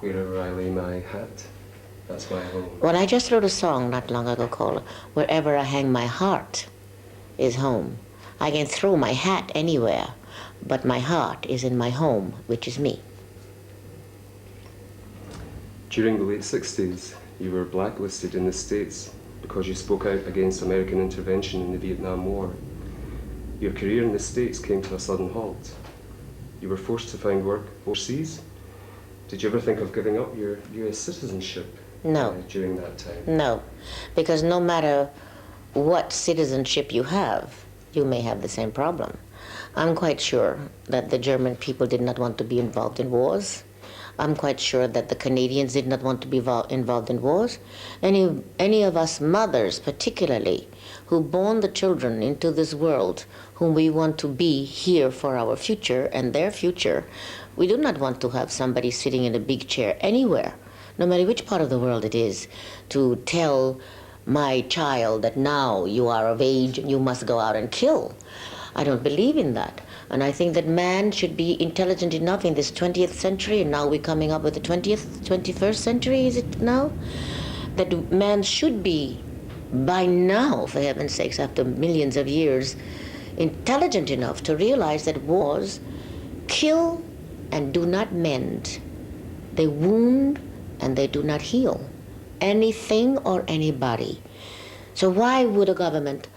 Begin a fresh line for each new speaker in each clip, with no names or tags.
Wherever I lay my hat, that's my home.
Well, I just wrote a song not long ago called Wherever I Hang My Heart is Home. I can throw my hat anywhere, but my heart is in my home, which is me.
During the late 60s, you were blacklisted in the States because you spoke out against American intervention in the Vietnam War. Your career in the States came to a sudden halt. You were forced to find work overseas. Did you ever think of giving up your US citizenship?
No.
During that time?
No, because no matter what citizenship you have, you may have the same problem. I'm quite sure that the German people did not want to be involved in wars. I'm quite sure that the Canadians did not want to be involved in wars. Any of us mothers, particularly, who born the children into this world, whom we want to be here for our future and their future, we do not want to have somebody sitting in a big chair anywhere, no matter which part of the world it is, to tell my child that now you are of age and you must go out and kill. I don't believe in that. And I think that man should be intelligent enough in this 20th century, and now we're coming up with the 21st century, is it now? That man should be, by now, for heaven's sakes, after millions of years, intelligent enough to realize that wars kill and do not mend. They wound and they do not heal anything or anybody. So why would a government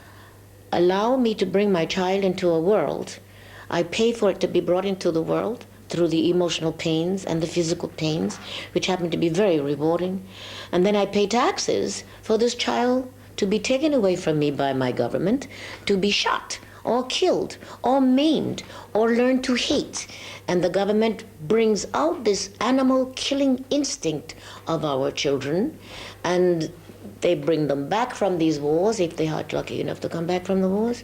allow me to bring my child into a world? I pay for it to be brought into the world through the emotional pains and the physical pains, which happen to be very rewarding. And then I pay taxes for this child to be taken away from me by my government, to be shot or killed or maimed or learn to hate. And the government brings out this animal killing instinct of our children, and they bring them back from these wars, if they are lucky enough to come back from the wars,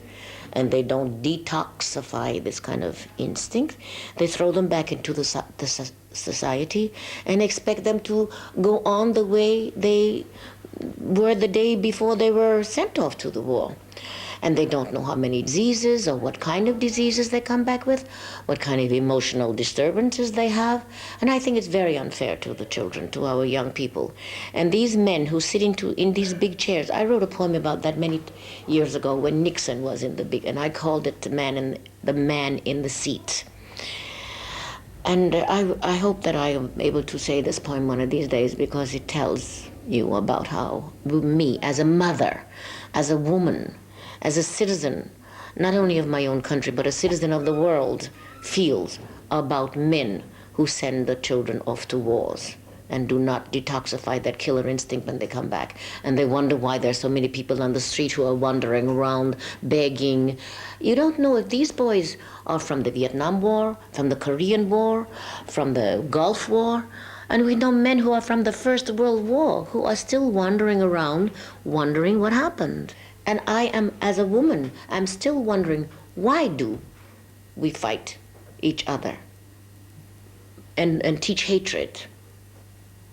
and they don't detoxify this kind of instinct. They throw them back into the society and expect them to go on the way they were the day before they were sent off to the war. And they don't know how many diseases or what kind of diseases they come back with, what kind of emotional disturbances they have. And I think it's very unfair to the children, to our young people. And these men who sit in these big chairs, I wrote a poem about that many years ago when Nixon was in the big, and I called it the man in the seat. And I hope that I am able to say this poem one of these days, because it tells you about how me, as a mother, as a woman, as a citizen, not only of my own country, but a citizen of the world, feels about men who send the children off to wars and do not detoxify that killer instinct when they come back. And they wonder why there's so many people on the street who are wandering around, begging. You don't know if these boys are from the Vietnam War, from the Korean War, from the Gulf War. And we know men who are from the First World War who are still wandering around, wondering what happened. And I am, as a woman, I'm still wondering, why do we fight each other and teach hatred?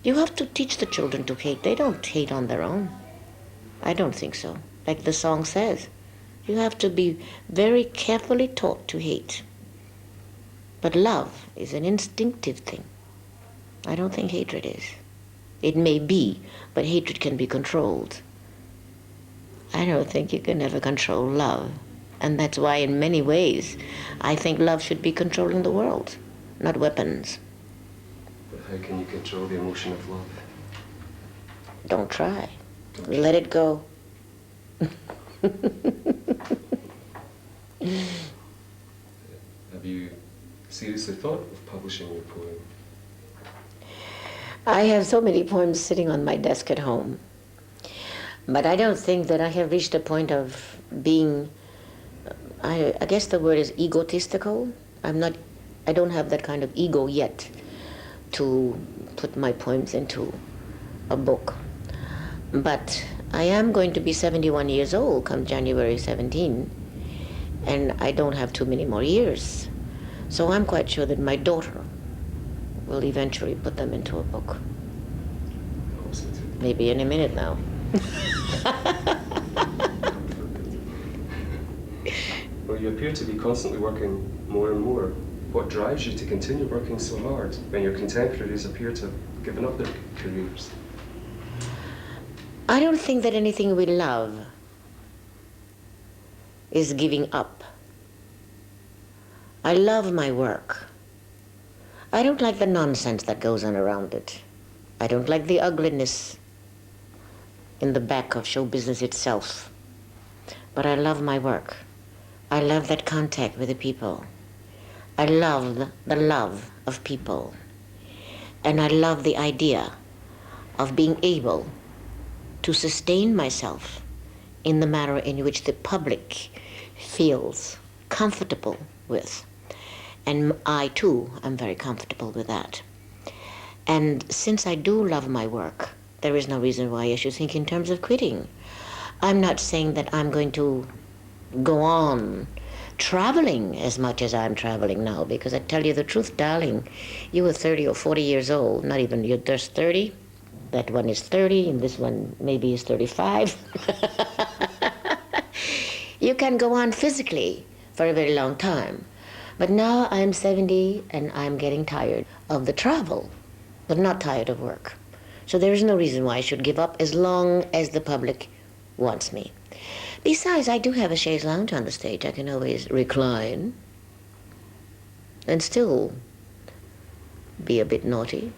You have to teach the children to hate. They don't hate on their own. I don't think so. Like the song says, you have to be very carefully taught to hate. But love is an instinctive thing. I don't think hatred is. It may be, but hatred can be controlled. I don't think you can ever control love. And that's why in many ways, I think love should be controlling the world, not weapons.
But how can you control the emotion of love?
Don't try. Let it go.
Have you seriously thought of publishing your poem?
I have so many poems sitting on my desk at home. But I don't think that I have reached a point of being, I guess the word is egotistical. I don't have that kind of ego yet to put my poems into a book. But I am going to be 71 years old come January 17, and I don't have too many more years. So I'm quite sure that my daughter will eventually put them into a book. Maybe any minute now.
Well, you appear to be constantly working more and more What drives you to continue working so hard when your contemporaries appear to have given up their careers?
I don't think that anything we love is giving up. I love my work. I don't like the nonsense that goes on around it. I don't like the ugliness in the back of show business itself. But I love my work. I love that contact with the people. I love the love of people. And I love the idea of being able to sustain myself in the manner in which the public feels comfortable with. And I too am very comfortable with that. And since I do love my work, there is no reason why I should think in terms of quitting. I'm not saying that I'm going to go on traveling as much as I'm traveling now, because I tell you the truth, darling, you were 30 or 40 years old, not even, you're just 30. That one is 30, and this one maybe is 35. You can go on physically for a very long time. But now I'm 70 and I'm getting tired of the travel, but not tired of work. So there is no reason why I should give up as long as the public wants me. Besides, I do have a chaise lounge on the stage. I can always recline and still be a bit naughty.